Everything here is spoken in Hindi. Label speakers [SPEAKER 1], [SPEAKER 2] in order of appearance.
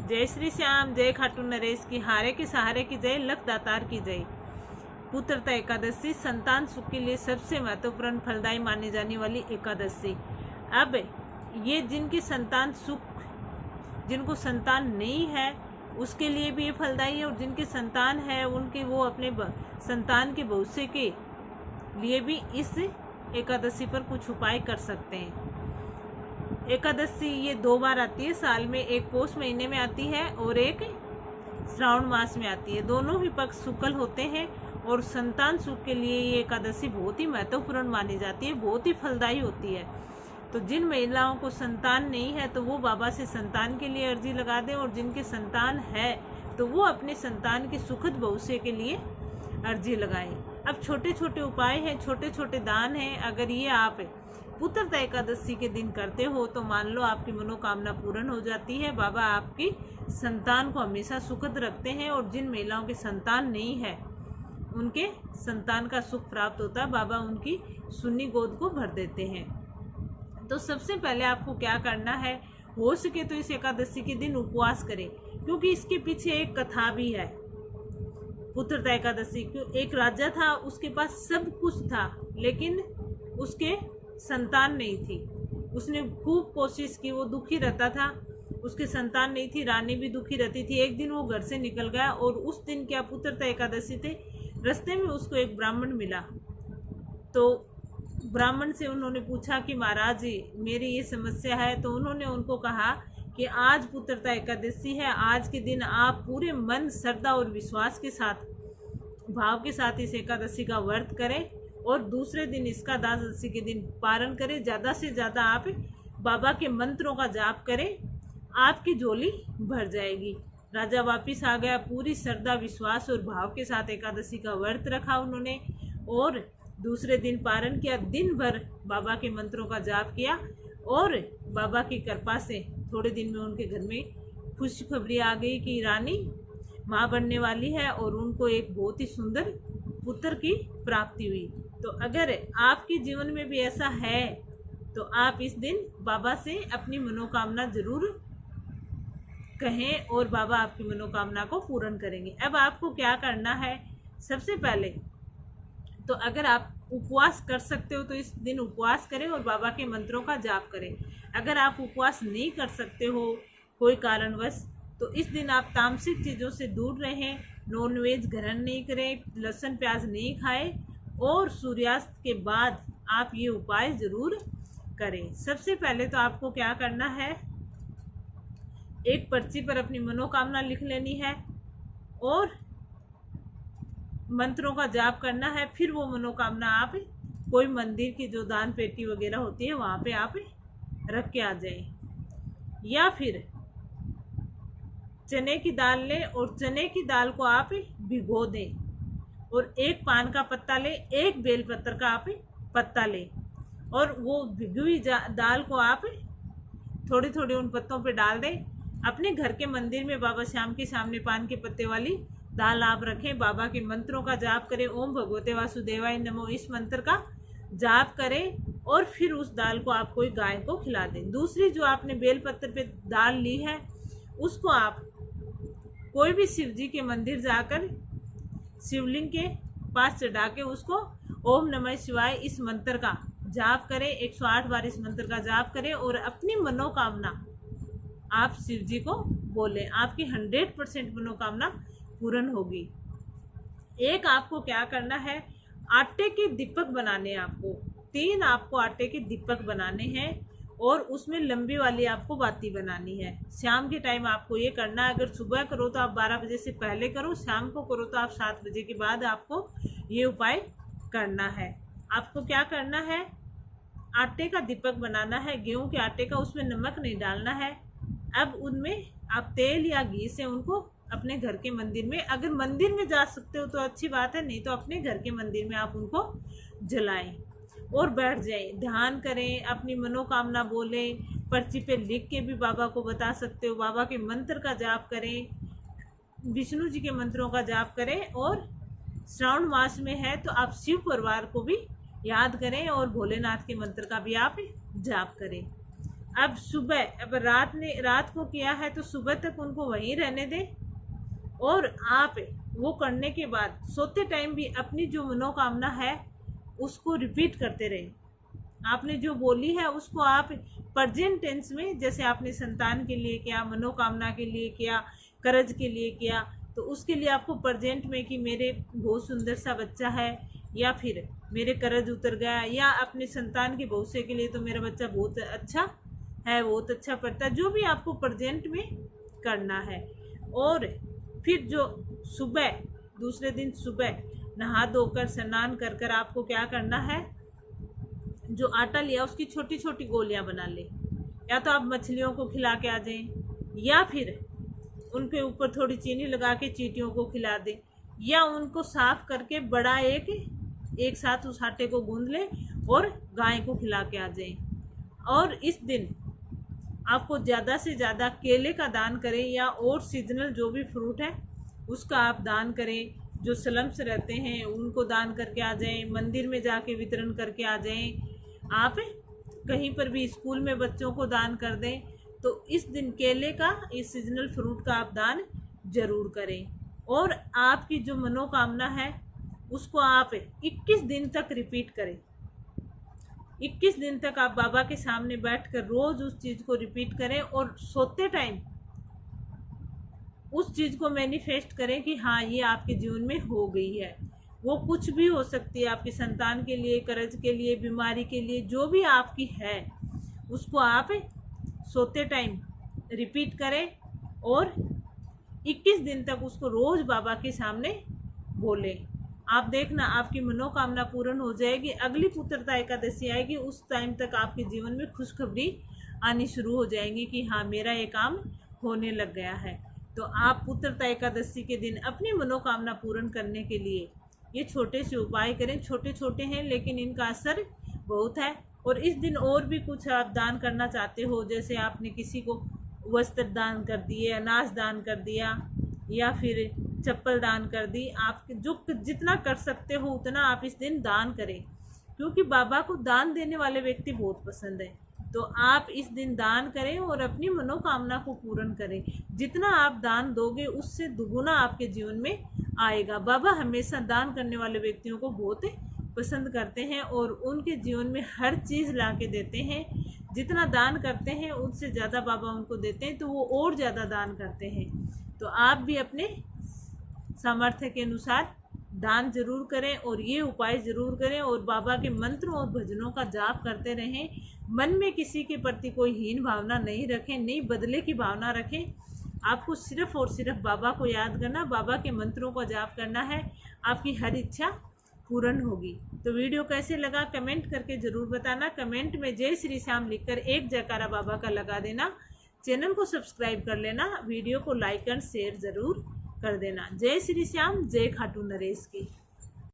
[SPEAKER 1] जय श्री श्याम, जय खाटू नरेश की, हारे के सहारे की जय, लख दातार की जय। पुत्रता एकादशी संतान सुख के लिए सबसे महत्वपूर्ण फलदायी मानी जाने वाली एकादशी। अब ये जिनकी संतान सुख, जिनको संतान नहीं है उसके लिए भी ये फलदायी है, और जिनके संतान है उनके वो अपने संतान के भविष्य के लिए भी इस एकादशी पर कुछ उपाय कर सकते हैं। एकादशी ये 2 बार आती है साल में, एक पौष महीने में आती है और एक श्रावण मास में आती है। दोनों ही पक्ष शुक्ल होते हैं और संतान सुख के लिए ये एकादशी बहुत ही महत्वपूर्ण मानी जाती है, बहुत ही फलदायी होती है। तो जिन महिलाओं को संतान नहीं है तो वो बाबा से संतान के लिए अर्जी लगा दें, और जिनके संतान है तो वो अपने संतान के सुखद भविष्य के लिए अर्जी लगाएं। अब छोटे छोटे उपाय हैं, छोटे छोटे दान हैं। अगर ये आप पुत्रता एकादशी के दिन करते हो तो मान लो आपकी मनोकामना पूर्ण हो जाती है। बाबा आपकी संतान को हमेशा सुखद रखते हैं, और जिन महिलाओं के संतान नहीं है उनके संतान का सुख प्राप्त होता है। बाबा उनकी सुन्नी गोद को भर देते हैं। तो सबसे पहले आपको क्या करना है, हो सके तो इस एकादशी के दिन उपवास करें, क्योंकि इसके पीछे एक कथा भी है। पुत्रता एकादशी, क्यों एक राजा था, उसके पास सब कुछ था लेकिन उसके संतान नहीं थी। उसने खूब कोशिश की, वो दुखी रहता था, उसके संतान नहीं थी, रानी भी दुखी रहती थी। एक दिन वो घर से निकल गया, और उस दिन क्या पुत्रता एकादशी थे, रास्ते में उसको एक ब्राह्मण मिला। तो ब्राह्मण से उन्होंने पूछा कि महाराज जी मेरी ये समस्या है। तो उन्होंने उनको कहा कि आज पुत्रता एकादशी है, आज के दिन आप पूरे मन, श्रद्धा और विश्वास के साथ, भाव के साथ इस एकादशी का व्रत करें, और दूसरे दिन इसका द्वादशी के दिन पारण करें। ज़्यादा से ज़्यादा आप बाबा के मंत्रों का जाप करें, आपकी झोली भर जाएगी। राजा वापिस आ गया, पूरी श्रद्धा, विश्वास और भाव के साथ एकादशी का व्रत रखा उन्होंने, और दूसरे दिन पारण किया। दिन भर बाबा के मंत्रों का जाप किया, और बाबा की कृपा से थोड़े दिन में उनके घर में खुशखबरी आ गई कि रानी माँ बनने वाली है, और उनको एक बहुत ही सुंदर पुत्र की प्राप्ति हुई। तो अगर आपके जीवन में भी ऐसा है तो आप इस दिन बाबा से अपनी मनोकामना जरूर कहें, और बाबा आपकी मनोकामना को पूर्ण करेंगे। अब आपको क्या करना है, सबसे पहले तो अगर आप उपवास कर सकते हो तो इस दिन उपवास करें और बाबा के मंत्रों का जाप करें। अगर आप उपवास नहीं कर सकते हो कोई कारणवश, तो इस दिन आप तामसिक चीज़ों से दूर रहें, नॉनवेज ग्रहण नहीं करें, लहसुन प्याज नहीं खाएं, और सूर्यास्त के बाद आप ये उपाय ज़रूर करें। सबसे पहले तो आपको क्या करना है, एक पर्ची पर अपनी मनोकामना लिख लेनी है और मंत्रों का जाप करना है। फिर वो मनोकामना आप कोई मंदिर की जो दान पेटी वगैरह होती है वहाँ पे आप रख के आ जाएं, या फिर चने की दाल लें और चने की दाल को आप भिगो दें, और एक पान का पत्ता लें, एक बेलपत्र का आप पत्ता लें, और वो भिगी हुई दाल को आप थोड़ी थोड़ी उन पत्तों पे डाल दें। अपने घर के मंदिर में बाबा श्याम के सामने पान के पत्ते वाली दाल आप रखें, बाबा के मंत्रों का जाप करें, ओम भगवते वासुदेवाय नमो, इस मंत्र का जाप करें, और फिर उस दाल को आप कोई गाय को खिला दें। दूसरी जो आपने बेलपत्र पे दाल ली है उसको आप कोई भी शिव जी के मंदिर जाकर शिवलिंग के पास चढ़ा के उसको ओम नमः शिवाय इस मंत्र का जाप करें, 108 बार इस मंत्र का जाप करें, और अपनी मनोकामना आप शिव जी को बोलें। आपकी 100% मनोकामना पूर्ण होगी। एक आपको क्या करना है, आटे के दीपक बनाने हैं आपको, 3 आपको आटे के दीपक बनाने हैं, और उसमें लंबी वाली आपको बाती बनानी है। शाम के टाइम आपको ये करना है। अगर सुबह करो तो आप 12 बजे से पहले करो, शाम को करो तो आप 7 बजे के बाद आपको ये उपाय करना है। आपको क्या करना है, आटे का दीपक बनाना है, गेहूं के आटे का, उसमें नमक नहीं डालना है। अब उनमें आप तेल या घी से उनको अपने घर के मंदिर में, अगर मंदिर में जा सकते हो तो अच्छी बात है, नहीं तो अपने घर के मंदिर में आप उनको जलाएं और बैठ जाएं, ध्यान करें, अपनी मनोकामना बोलें। पर्ची पे लिख के भी बाबा को बता सकते हो। बाबा के मंत्र का जाप करें, विष्णु जी के मंत्रों का जाप करें, और श्रावण मास में है तो आप शिव परिवार को भी याद करें और भोलेनाथ के मंत्र का भी आप जाप करें। अब सुबह, अब रात को किया है तो सुबह तक उनको वहीं रहने दें। और आप वो करने के बाद सोते टाइम भी अपनी जो मनोकामना है उसको रिपीट करते रहें। आपने जो बोली है उसको आप प्रेजेंट टेंस में, जैसे आपने संतान के लिए किया, मनोकामना के लिए किया, कर्ज के लिए किया, तो उसके लिए आपको प्रेजेंट में कि मेरे बहुत सुंदर सा बच्चा है, या फिर मेरे कर्ज उतर गया, या अपने संतान के भविष्य के लिए तो मेरा बच्चा बहुत अच्छा है, बहुत अच्छा पढ़ता है, जो भी आपको प्रेजेंट में करना है। और फिर जो सुबह, दूसरे दिन सुबह नहा धोकर स्नान कर कर आपको क्या करना है, जो आटा लिया उसकी छोटी छोटी गोलियां बना ले। या तो आप मछलियों को खिला के आ जाएं, या फिर उनके ऊपर थोड़ी चीनी लगा के चींटियों को खिला दें, या उनको साफ करके बड़ा एक साथ उस आटे को गूंद ले और गाय को खिला के आ जाएं। और इस दिन आपको ज़्यादा से ज़्यादा केले का दान करें, या और सीजनल जो भी फ्रूट है उसका आप दान करें। जो स्लम्स रहते हैं उनको दान करके आ जाएं, मंदिर में जाके वितरण करके आ जाएं, आप कहीं पर भी स्कूल में बच्चों को दान कर दें। तो इस दिन केले का, इस सीजनल फ्रूट का आप दान जरूर करें। और आपकी जो मनोकामना है उसको आप 21 दिन तक रिपीट करें। 21 दिन तक आप बाबा के सामने बैठकर रोज उस चीज को रिपीट करें, और सोते टाइम उस चीज को मैनिफेस्ट करें कि हाँ ये आपके जीवन में हो गई है। वो कुछ भी हो सकती है, आपकी संतान के लिए, कर्ज के लिए, बीमारी के लिए, जो भी आपकी है उसको आप सोते टाइम रिपीट करें, और 21 दिन तक उसको रोज बाबा के सामने बोलें। आप देखना आपकी मनोकामना पूर्ण हो जाएगी। अगली पुत्रता एकादशी आएगी, उस टाइम तक आपके जीवन में खुशखबरी आनी शुरू हो जाएंगी कि हाँ मेरा ये काम होने लग गया है। तो आप पुत्रता एकादशी के दिन अपनी मनोकामना पूर्ण करने के लिए ये छोटे से उपाय करें। छोटे छोटे हैं लेकिन इनका असर बहुत है। और इस दिन और भी कुछ आप दान करना चाहते हो, जैसे आपने किसी को वस्त्र दान कर दिए, अनाज दान कर दिया, या फिर चप्पल दान कर दी, आप जो जितना कर सकते हो उतना आप इस दिन दान करें, क्योंकि बाबा को दान देने वाले व्यक्ति बहुत पसंद है। तो आप इस दिन दान करें और अपनी मनोकामना को पूर्ण करें। जितना आप दान दोगे उससे दुगुना आपके जीवन में आएगा। बाबा हमेशा दान करने वाले व्यक्तियों को बहुत पसंद करते हैं और उनके जीवन में हर चीज़ ला के देते हैं। जितना दान करते हैं उससे ज़्यादा बाबा उनको देते हैं, तो वो और ज़्यादा दान करते हैं। तो आप भी अपने सामर्थ्य के अनुसार दान जरूर करें और ये उपाय जरूर करें, और बाबा के मंत्रों और भजनों का जाप करते रहें। मन में किसी के प्रति कोई हीन भावना नहीं रखें, नहीं बदले की भावना रखें। आपको सिर्फ और सिर्फ बाबा को याद करना, बाबा के मंत्रों का जाप करना है, आपकी हर इच्छा पूर्ण होगी। तो वीडियो कैसे लगा कमेंट करके ज़रूर बताना। कमेंट में जय श्री श्याम लिखकर एक जयकारा बाबा का लगा देना। चैनल को सब्सक्राइब कर लेना, वीडियो को लाइक एंड शेयर ज़रूर कर देना। जय श्री श्याम, जय खाटू नरेश की।